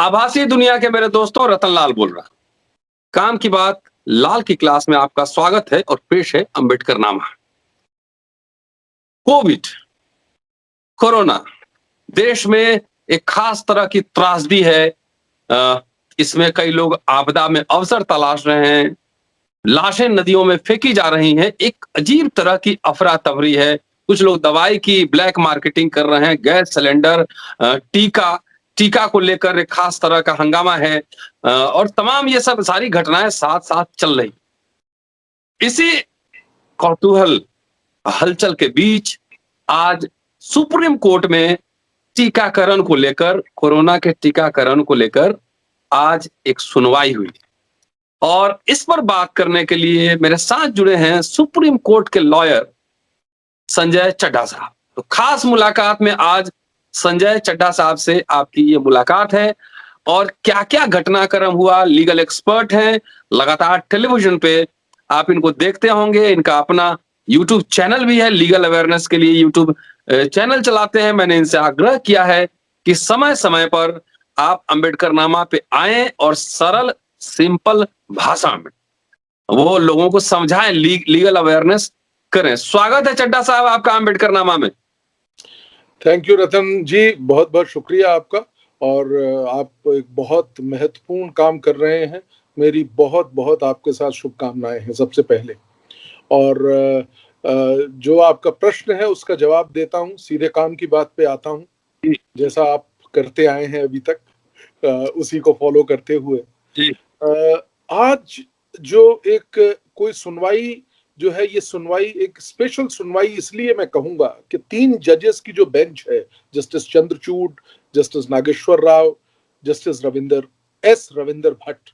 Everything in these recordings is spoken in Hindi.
आभासी दुनिया के मेरे दोस्तों, रतन लाल बोल रहा। काम की बात लाल की क्लास में आपका स्वागत है और पेश है अंबेडकर नामा। कोविड, कोरोना देश में एक खास तरह की त्रासदी है। इसमें कई लोग आपदा में अवसर तलाश रहे हैं। लाशें नदियों में फेंकी जा रही हैं। एक अजीब तरह की अफरा तफरी है। कुछ लोग दवाई की ब्लैक मार्केटिंग कर रहे हैं। गैस सिलेंडर, टीका टीका को लेकर एक खास तरह का हंगामा है। और तमाम ये सब सारी घटनाएं साथ साथ चल रही। इसी कौतूहल हलचल के बीच आज सुप्रीम कोर्ट में टीकाकरण को लेकर, कोरोना के टीकाकरण को लेकर आज एक सुनवाई हुई। और इस पर बात करने के लिए मेरे साथ जुड़े हैं सुप्रीम कोर्ट के लॉयर संजय चड्ढा साहब। तो खास मुलाकात में आज संजय चड्ढा साहब से आपकी ये मुलाकात है। और क्या क्या घटनाक्रम हुआ, लीगल एक्सपर्ट हैं, लगातार टेलीविजन पे आप इनको देखते होंगे। इनका अपना यूट्यूब चैनल भी है, लीगल अवेयरनेस के लिए यूट्यूब चैनल चलाते हैं। मैंने इनसे आग्रह किया है कि समय समय पर आप अंबेडकर नामा पे आए और सरल सिंपल भाषा में वो लोगों को समझाएं, लीगल अवेयरनेस करें। स्वागत है चड्ढा साहब आपका अंबेडकर नामा में। थैंक यू रतन जी, बहुत बहुत शुक्रिया आपका। और आप एक बहुत महत्वपूर्ण काम कर रहे हैं। मेरी बहुत बहुत आपके साथ शुभकामनाएं हैं सबसे पहले। और जो आपका प्रश्न है उसका जवाब देता हूं, सीधे काम की बात पे आता हूं। जैसा आप करते आए हैं अभी तक, उसी को फॉलो करते हुए जी। आज जो एक कोई सुनवाई जो है, ये सुनवाई एक स्पेशल सुनवाई इसलिए मैं कहूंगा कि 3 जजेस की जो बेंच है, justice Chandrachud, justice Nageswara Rao, justice Ravinder Bhatt,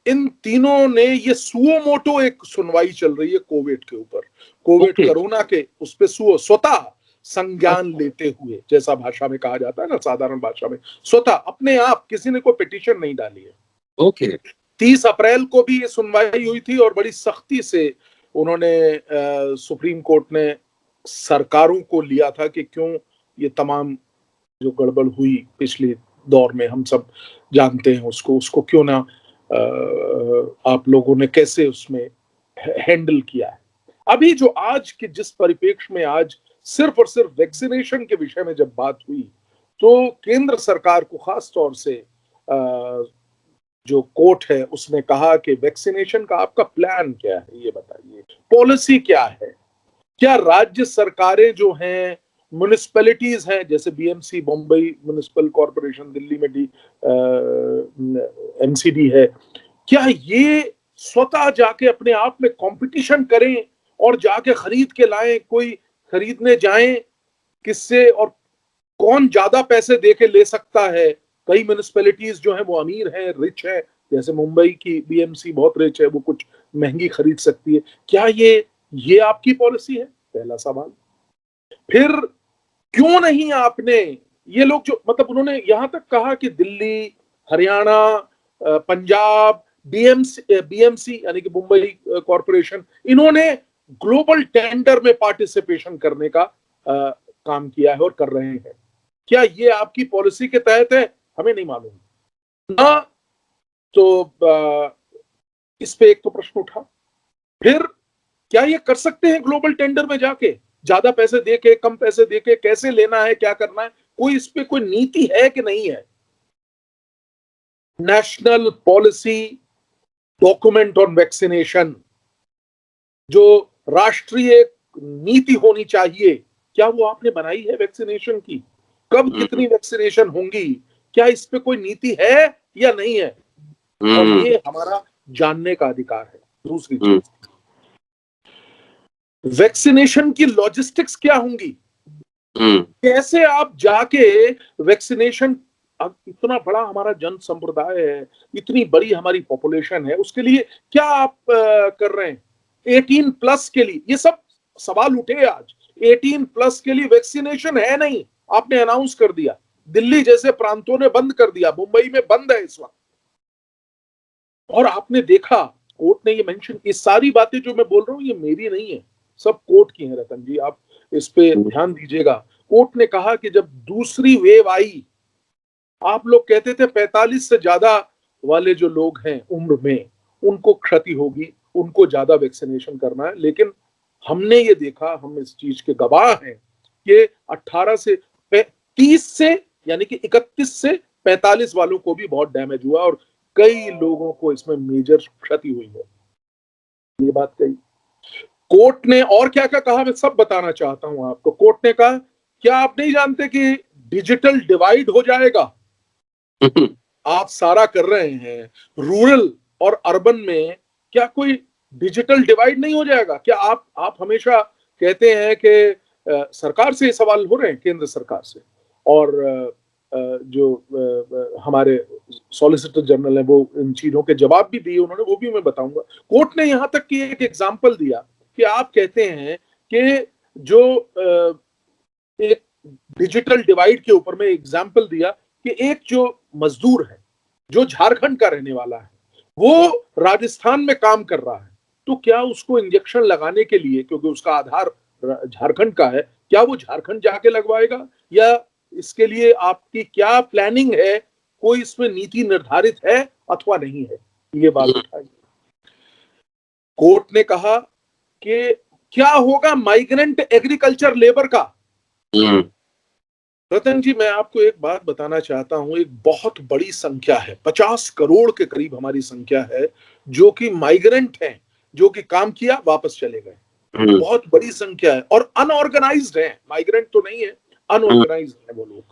इन तीनों ने ये सुओ मोटो एक सुनवाई चल रही है कोविड के ऊपर, कोविड कोरोना के उस पे स्वतः संज्ञान लेते हुए, जैसा भाषा में कहा जाता है ना, साधारण भाषा में, स्वतः अपने आप, किसी ने कोई पिटीशन नहीं डाली है। ओके। 30 अप्रैल को भी ये सुनवाई हुई थी और बड़ी सख्ती से उन्होंने सुप्रीम कोर्ट ने सरकारों को लिया था कि क्यों ये तमाम जो गड़बड़ हुई पिछले दौर में, हम सब जानते हैं उसको क्यों ना आप लोगों ने कैसे उसमें हैंडल किया है। अभी जो आज के जिस परिप्रेक्ष्य में आज सिर्फ और सिर्फ वैक्सीनेशन के विषय में जब बात हुई, तो केंद्र सरकार को खास तौर से जो कोर्ट है उसने कहा कि वैक्सीनेशन का आपका प्लान क्या है, ये बताइए, पॉलिसी क्या है। क्या राज्य सरकारें जो हैं, म्युनिसिपैलिटीज हैं, जैसे BMC Bombay municipal corporation, Delhi में एमसीडी है, क्या ये स्वतः जाके अपने आप में कंपटीशन करें और जाके खरीद के लाएं, कोई खरीदने जाएं किससे, और कौन ज्यादा पैसे देके ले सकता है। कई म्युनिसिपैलिटीज जो है वो अमीर हैं, रिच है, जैसे मुंबई की बीएमसी बहुत रिच है, वो कुछ महंगी खरीद सकती है। क्या ये आपकी पॉलिसी है? पहला सवाल। फिर क्यों नहीं आपने, ये लोग जो, मतलब उन्होंने यहां तक कहा कि दिल्ली, हरियाणा, पंजाब, बीएमसी यानी कि मुंबई कॉर्पोरेशन, इन्होंने ग्लोबल टेंडर में पार्टिसिपेशन करने का काम किया है और कर रहे हैं। क्या ये आपकी पॉलिसी के तहत है? हमें नहीं मालूम ना। तो इस पे एक तो प्रश्न उठा। फिर क्या ये कर सकते हैं ग्लोबल टेंडर में जाके, ज्यादा पैसे देके, कम पैसे देके, कैसे लेना है, क्या करना है, कोई इस पे कोई नीति है कि नहीं है? National policy document on vaccination, जो राष्ट्रीय नीति होनी चाहिए, क्या वो आपने बनाई है वैक्सीनेशन की? कब कितनी वैक्सीनेशन होंगी, क्या इस पे कोई नीति है या नहीं है? और ये हमारा जानने का अधिकार है। दूसरी चीज, वैक्सीनेशन की लॉजिस्टिक्स क्या होंगी? कैसे आप जाके वैक्सीनेशन, इतना बड़ा हमारा जन संप्रदाय है, इतनी बड़ी हमारी पॉपुलेशन है, उसके लिए क्या आप कर रहे हैं? 18+ के लिए ये सब सवाल उठे आज। 18+ के लिए वैक्सीनेशन है नहीं, आपने अनाउंस कर दिया, दिल्ली जैसे प्रांतों ने बंद कर दिया, मुंबई में बंद है इस वक्त। और आपने देखा कोर्ट ने ये मेंशन, ये सारी बातें जो मैं बोल रहा हूं ये मेरी नहीं है, सब कोर्ट की है रतन जी, आप इस पे ध्यान दीजिएगा। कोर्ट ने कहा कि जब दूसरी वेव आई आप लोग कहते थे 45 से ज्यादा वाले जो लोग हैं उम्र में, उनको क्षति होगी, उनको ज्यादा वैक्सीनेशन करना है, लेकिन हमने ये देखा, हम इस चीज के गवाह हैं कि 18 से 30 से यानी कि 31 से 45 वालों को भी बहुत डैमेज हुआ और कई लोगों को इसमें मेजर क्षति हुई है। ये बात कही कोर्ट ने। और क्या क्या कहा मैं सब बताना चाहता हूं आपको। कोर्ट ने कहा क्या आप नहीं जानते कि डिजिटल डिवाइड हो जाएगा? आप सारा कर रहे हैं रूरल और अर्बन में, क्या कोई डिजिटल डिवाइड नहीं हो जाएगा? क्या आप हमेशा कहते हैं कि सरकार से सवाल हो रहे हैं, केंद्र सरकार से, और जो हमारे सॉलिसिटर जनरल है वो इन चीजों के जवाब भी दिए उन्होंने, वो भी मैं बताऊंगा। कोर्ट ने यहां तक कि एक एग्जाम्पल दिया कि आप कहते हैं कि जो एक डिजिटल डिवाइड के ऊपर में एग्जाम्पल दिया कि एक जो मजदूर है जो झारखंड का रहने वाला है, वो राजस्थान में काम कर रहा है, तो क्या उसको इंजेक्शन लगाने के लिए, क्योंकि उसका आधार झारखंड का है, क्या वो झारखंड जाके लगवाएगा, या इसके लिए आपकी क्या प्लानिंग है? कोई इसमें नीति निर्धारित है अथवा नहीं है? ये बात उठाई। कोर्ट ने कहा कि क्या होगा माइग्रेंट एग्रीकल्चर लेबर का? रतन जी, मैं आपको एक बात बताना चाहता हूं, एक बहुत बड़ी संख्या है, 50 करोड़ के करीब हमारी संख्या है जो कि माइग्रेंट हैं, जो कि काम किया वापस चले गए। बहुत बड़ी संख्या है और अनऑर्गेनाइज्ड है, माइग्रेंट तो नहीं है, अनऑर्गेनाइज्ड है वो लोग।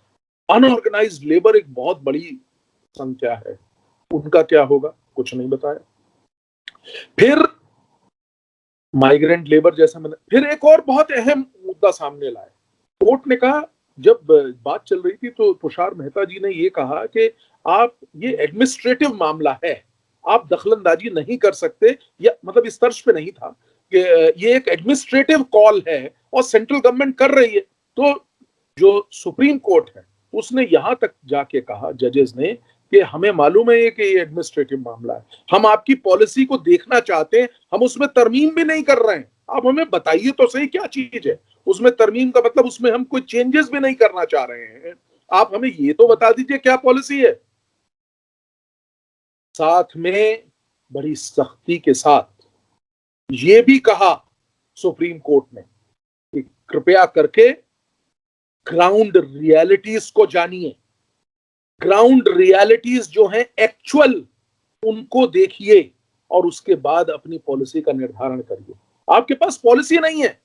अनऑर्गेनाइज्ड लेबर एक बहुत बड़ी संख्या है, उनका क्या होगा? कुछ नहीं बताया। फिर माइग्रेंट लेबर जैसा मैंने, फिर एक और बहुत अहम मुद्दा सामने लाया। कोर्ट ने कहा, जब बात चल रही थी तो तुषार मेहता जी ने ये कहा कि आप, ये एडमिनिस्ट्रेटिव मामला है, आप दखलंदाजी नहीं कर सकते, या मतलब इस तर्ज पे नहीं था कि ये एक एडमिनिस्ट्रेटिव कॉल है और सेंट्रल गवर्नमेंट कर रही है। तो जो सुप्रीम कोर्ट है उसने यहां तक जाके कहा, जजेस ने, कि हमें मालूम है कि ये एडमिनिस्ट्रेटिव मामला है, हम आपकी पॉलिसी को देखना चाहते हैं, हम उसमें तरमीम भी नहीं कर रहे हैं, आप हमें बताइए तो सही क्या चीज है उसमें तरमीम का मतलब, उसमें हम कोई चेंजेस भी नहीं करना चाह रहे हैं, आप हमें ये तो बता दीजिए क्या पॉलिसी है। साथ में बड़ी सख्ती के साथ ये भी कहा सुप्रीम कोर्ट ने कि कृपया करके ग्राउंड रियलिटीज को जानिए, ग्राउंड रियलिटीज जो हैं एक्चुअल, उनको देखिए और उसके बाद अपनी पॉलिसी का निर्धारण करिए। आपके पास पॉलिसी नहीं है।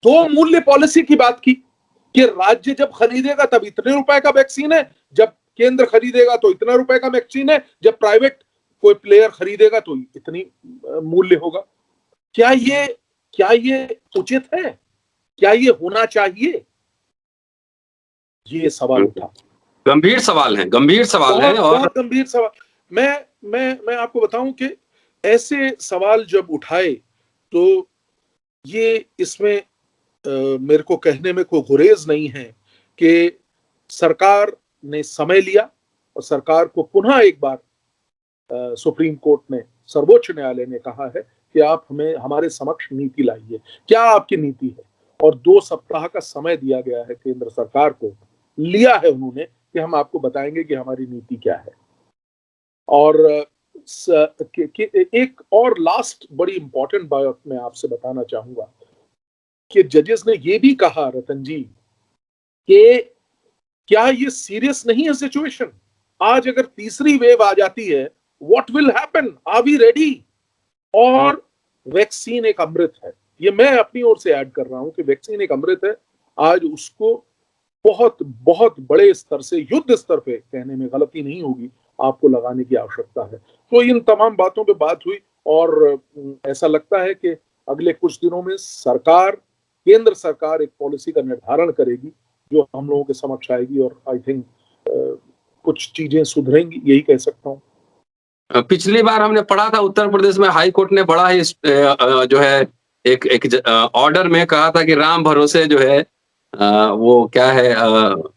दो मूल्य पॉलिसी की बात की कि राज्य जब खरीदेगा तब इतने रुपए का वैक्सीन है, जब केंद्र खरीदेगा तो इतना रुपए का वैक्सीन है, जब प्राइवेट कोई प्लेयर खरीदेगा तो इतनी मूल्य होगा। क्या ये उचित है? क्या ये होना चाहिए? ये सवाल उठा। गंभीर सवाल है, गंभीर सवाल है और बहुत गंभीर सवाल। मैं आपको बताऊं कि ऐसे सवाल जब उठाए तो ये इसमें मेरे को कहने में कोई गुरेज नहीं है कि सरकार ने समय लिया और सरकार को पुनः एक बार सुप्रीम कोर्ट ने, सर्वोच्च न्यायालय ने कहा है कि आप हमें, हमारे समक्ष नीति लाइए, क्या आपकी नीति है? और 2 सप्ताह का समय दिया गया है केंद्र सरकार को, लिया है उन्होंने कि हम आपको बताएंगे कि हमारी नीति क्या है। और एक और लास्ट बड़ी इंपॉर्टेंट बात मैं आपसे बताना चाहूंगा कि जजेस ने ये भी कहा, रतन जी, कि क्या ये सीरियस नहीं है सिचुएशन? आज अगर तीसरी वेव आ जाती है, what will happen? Are we ready? और वैक्सीन एक अमृत है, ये मैं अपनी ओर से ऐड कर रहा हूं कि वैक्सीन एक अमृत है। आज उसको बहुत बहुत बड़े स्तर से, युद्ध स्तर पे, कहने में गलती नहीं होगी, आपको लगाने की आवश्यकता है। तो इन तमाम बातों पे बात हुई और ऐसा लगता है कि अगले कुछ दिनों में सरकार, केंद्र सरकार एक पॉलिसी का निर्धारण करेगी जो हम लोगों के समक्ष आएगी और आई थिंक कुछ चीजें सुधरेंगी, यही कह सकता हूँ। पिछली बार हमने पढ़ा था उत्तर प्रदेश में हाई कोर्ट ने बड़ा ही जो है एक ऑर्डर में कहा था कि राम भरोसे जो है वो क्या है,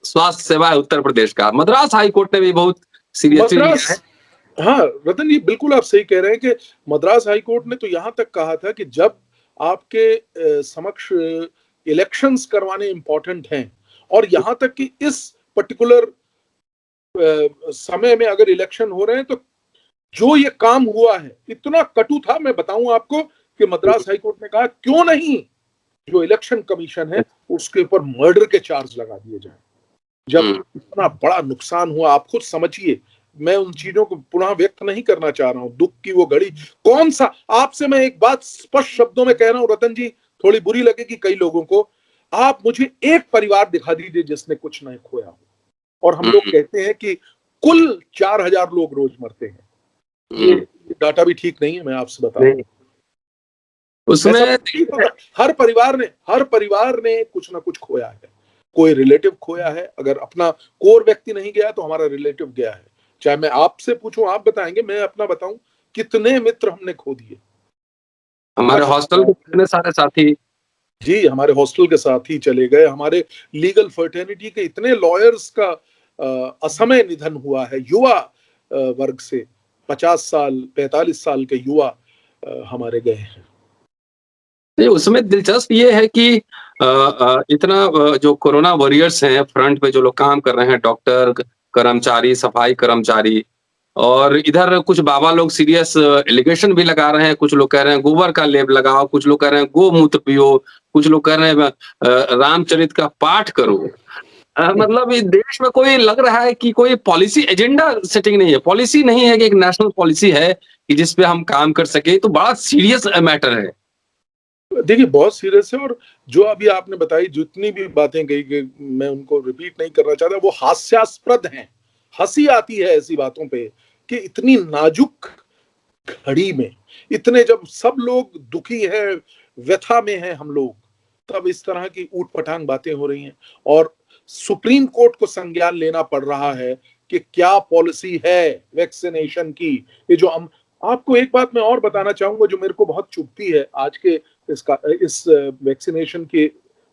स्वास्थ्य सेवा है उत्तर प्रदेश का। मद्रास हाई कोर्ट ने भी बहुत सीरियसली लिया है। हाँ रतन जी, बिल्कुल आप सही कह रहे हैं कि मद्रास हाई कोर्ट ने तो यहां तक कहा था कि जब आपके समक्ष इलेक्शंस करवाने इंपॉर्टेंट हैं, और यहां तक कि इस पर्टिकुलर समय में अगर इलेक्शन हो रहे हैं तो जो ये काम हुआ है इतना कटु था। मैं बताऊं आपको कि मद्रास हाईकोर्ट ने कहा क्यों नहीं जो इलेक्शन कमीशन है उसके ऊपर मर्डर के चार्ज लगा दिए जाए। जब इतना बड़ा नुकसान हुआ, आप खुद समझिए, मैं उन चीजों को पुनः व्यक्त नहीं करना चाह रहा हूं। दुख की वो घड़ी कौन सा, आपसे मैं एक बात स्पष्ट शब्दों में कह रहा हूं रतन जी, थोड़ी बुरी लगेगी कई लोगों को, आप मुझे एक परिवार दिखा दीजिए जिसने कुछ नहीं खोया हो। और हम लोग कहते हैं कि कुल 4000 लोग रोज मरते हैं। ये डाटा भी ठीक नहीं है, मैं आपसे बता रहा हूं। उसमें हर परिवार ने कुछ ना कुछ खोया है। कोई रिलेटिव खोया है, अगर अपना कोर व्यक्ति नहीं गया तो हमारा रिलेटिव गया है। चाहे मैं आपसे पूछूं, आप बताएंगे, मैं अपना बताऊं, कितने मित्र हमने खो दिए। हमारे हॉस्टल के कितने सारे साथी, जी, हमारे हॉस्टल के साथी चले गए। हमारे लीगल फर्टर्निटी के इतने लॉयर्स का असमय निधन हुआ है। युवा वर्ग से 50 साल 45 साल के युवा हमारे गए हैं। नहीं, उसमें दिलचस्प ये है कि इतना जो कोरोना वॉरियर्स हैं, फ्रंट पे जो लोग काम कर रहे हैं, डॉक्टर, कर्मचारी, सफाई कर्मचारी, और इधर कुछ बाबा लोग सीरियस एलिगेशन भी लगा रहे हैं। कुछ लोग कह रहे हैं गोबर का लेप लगाओ, कुछ लोग कह रहे हैं गोमूत्र पियो, कुछ लोग कह रहे हैं रामचरित का पाठ करो। मतलब इस देश में कोई लग रहा है कि कोई पॉलिसी एजेंडा सेटिंग नहीं है, पॉलिसी नहीं है कि एक नेशनल पॉलिसी है कि जिस पे हम काम कर सके। तो बड़ा सीरियस मैटर है। देखिए, बहुत सीरियस है। और जो अभी आपने बताई, जितनी भी बातें कही, कि मैं उनको रिपीट नहीं करना चाहता, वो हास्यास्पद हैं। हंसी आती है ऐसी बातों पे कि इतनी नाजुक घड़ी में, इतने जब सब लोग दुखी हैं, व्यथा में हैं हम लोग, तब इस तरह की ऊटपटांग बातें हो रही हैं। और सुप्रीम कोर्ट को संज्ञान लेना पड़ रहा है कि क्या पॉलिसी है वैक्सीनेशन की। ये जो हम, आपको एक बात मैं और बताना चाहूंगा जो मेरे को बहुत चुभती है आज के इस वैक्सीनेशन के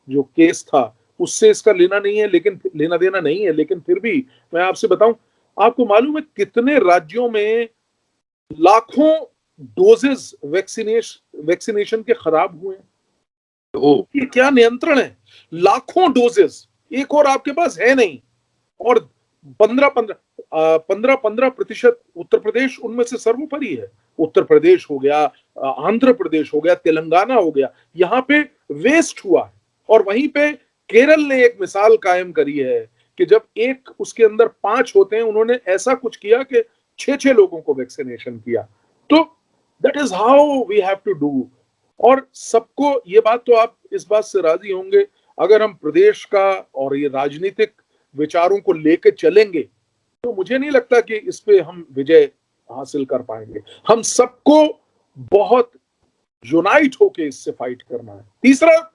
जो केस था, उससे इसका लेना नहीं है, लेकिन लेना देना नहीं है, लेकिन फिर भी मैं आपसे बताऊं, आपको मालूम है कितने राज्यों में लाखों डोजेस वैक्सीनेशन के खराब हुए हैं। ये क्या नियंत्रण है? लाखों डोजेस एक और आपके पास है नहीं, और 15% उत्तर प्रदेश उनमें से सर्वोपरि है। उत्तर प्रदेश हो गया, आंध्र प्रदेश हो गया, तेलंगाना हो गया, यहाँ पे वेस्ट हुआ है। और वहीं पे केरल ने एक मिसाल कायम करी है कि जब एक उसके अंदर 5 होते हैं, उन्होंने ऐसा कुछ किया कि 6 लोगों को वैक्सीनेशन किया। तो that is how we have to do. और सबको ये बात, तो आप इस बात से राजी होंगे, अगर हम प्रदेश का और ये राजनीतिक विचारों को लेके चलेंगे तो मुझे नहीं लगता कि इस पे हम विजय हासिल कर पाएंगे। हम सबको बहुत यूनाइट होके इससे फाइट करना है। तीसरा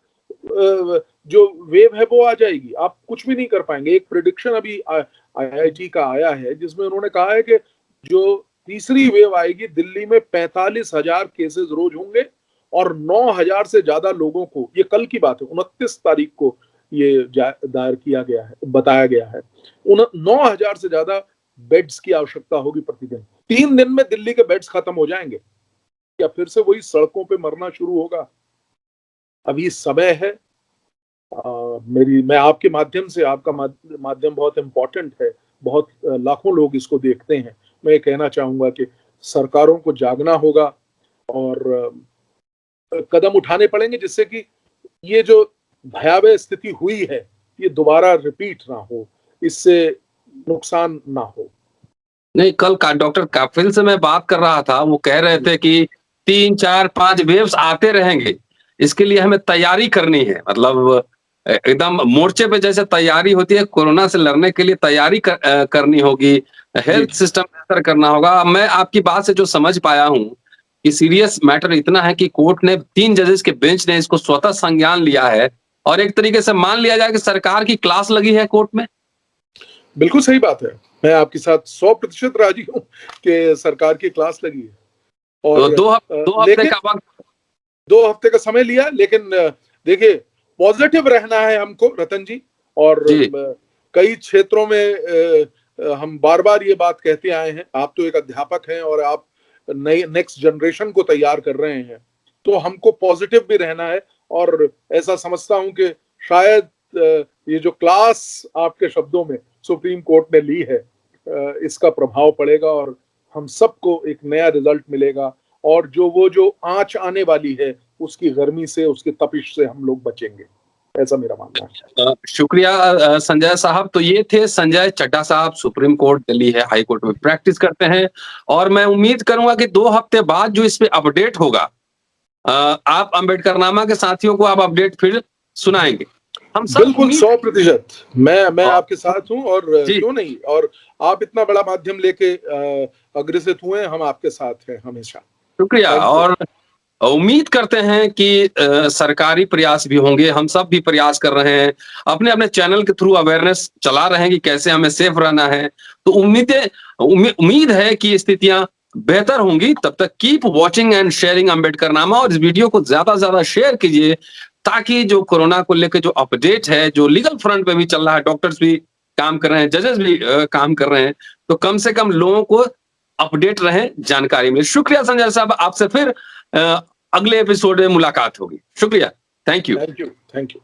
जो वेव है वो आ जाएगी, आप कुछ भी नहीं कर पाएंगे। एक प्रेडिक्शन अभी आईआईटी का आया है जिसमें उन्होंने कहा है कि जो तीसरी वेव आएगी, दिल्ली में 45,000 केसेस रोज होंगे और 9,000 से ज्यादा लोगों को, ये कल की बात है, 29 तारीख को ये दायर किया गया है, बताया गया है, 9,000 से ज्यादा बेड्स की आवश्यकता होगी प्रतिदिन। 3 दिन में दिल्ली के बेड्स खत्म हो जाएंगे। क्या फिर से वही सड़कों पे मरना शुरू होगा? अभी समय है। मैं आपके माध्यम से, आपका माध्यम बहुत इंपॉर्टेंट है, बहुत लाखों लोग इसको देखते हैं। मैं कहना चाहूंगा कि सरकारों को जागना होगा और कदम उठाने पड़ेंगे जिससे कि ये जो भयावह स्थिति हुई है ये दोबारा रिपीट ना हो, इससे नुकसान ना हो। नहीं, कल का डॉक्टर काफिल से मैं बात कर रहा था, वो कह रहे थे कि 3, 4, 5 वेव्स आते रहेंगे, इसके लिए हमें तैयारी करनी है। मतलब एकदम मोर्चे पे जैसे तैयारी होती है कोरोना से लड़ने के लिए, तैयारी करनी होगी, हेल्थ सिस्टम बेहतर करना होगा। मैं आपकी बात से जो समझ पाया हूँ कि सीरियस मैटर इतना है कि कोर्ट ने 3 जजेस के बेंच ने इसको स्वतः संज्ञान लिया है, और एक तरीके से मान लिया जाए कि सरकार की क्लास लगी है कोर्ट में। बिल्कुल सही बात है, मैं आपके साथ 100% राजी हूँ कि सरकार की क्लास लगी है। और तो 2 हफ्ते का वक्त, 2 हफ्ते का समय लिया, लेकिन देखिए, पॉजिटिव रहना है हमको रतन जी। और कई क्षेत्रों में हम बार बार ये बात कहते आए हैं, आप तो एक अध्यापक हैं और आप नई नेक्स्ट जनरेशन को तैयार कर रहे हैं, तो हमको पॉजिटिव भी रहना है। और ऐसा समझता हूं कि शायद ये जो क्लास आपके शब्दों में सुप्रीम कोर्ट ने ली है, इसका प्रभाव पड़ेगा और हम सबको एक नया रिजल्ट मिलेगा और जो आंच आने वाली है उसकी गर्मी से, उसकी तपिश से हम लोग बचेंगे, ऐसा मेरा मानना है। शुक्रिया संजय साहब। तो ये थे संजय चड्ढा साहब, सुप्रीम कोर्ट दिल्ली है हाई कोर्ट में प्रैक्टिस करते हैं और मैं उम्मीद करूंगा कि 2 हफ्ते बाद जो इस पे अपडेट होगा, आप अम्बेडकरनामा के साथियों को आप अपडेट फिर सुनाएंगे। हम सब बिल्कुल 100% मैं आपके साथ हूं और जी। क्यों नहीं, और आप इतना बड़ा माध्यम लेके अग्रसित हुए, हम आपके साथ हैं हमेशा। शुक्रिया। Thank you. और उम्मीद करते हैं कि सरकारी प्रयास भी होंगे, हम सब भी प्रयास कर रहे हैं, अपने अपने चैनल के थ्रू अवेयरनेस चला रहे हैं कि कैसे हमें सेफ रहना है। तो उम्मीद है कि स्थितियां बेहतर होंगी। तब तक keep watching and sharing Ambedkarnama और इस वीडियो को ज्यादा से ज्यादा शेयर कीजिए ताकि जो कोरोना को लेकर जो अपडेट है, जो लीगल फ्रंट पे भी चल रहा है, डॉक्टर्स भी काम कर रहे हैं, जजेस भी काम कर रहे हैं, तो कम से कम लोगों को अपडेट रहे, जानकारी मिले। शुक्रिया संजय साहब, आपसे फिर अगले एपिसोड में मुलाकात होगी। शुक्रिया, थैंक यू। Thank you.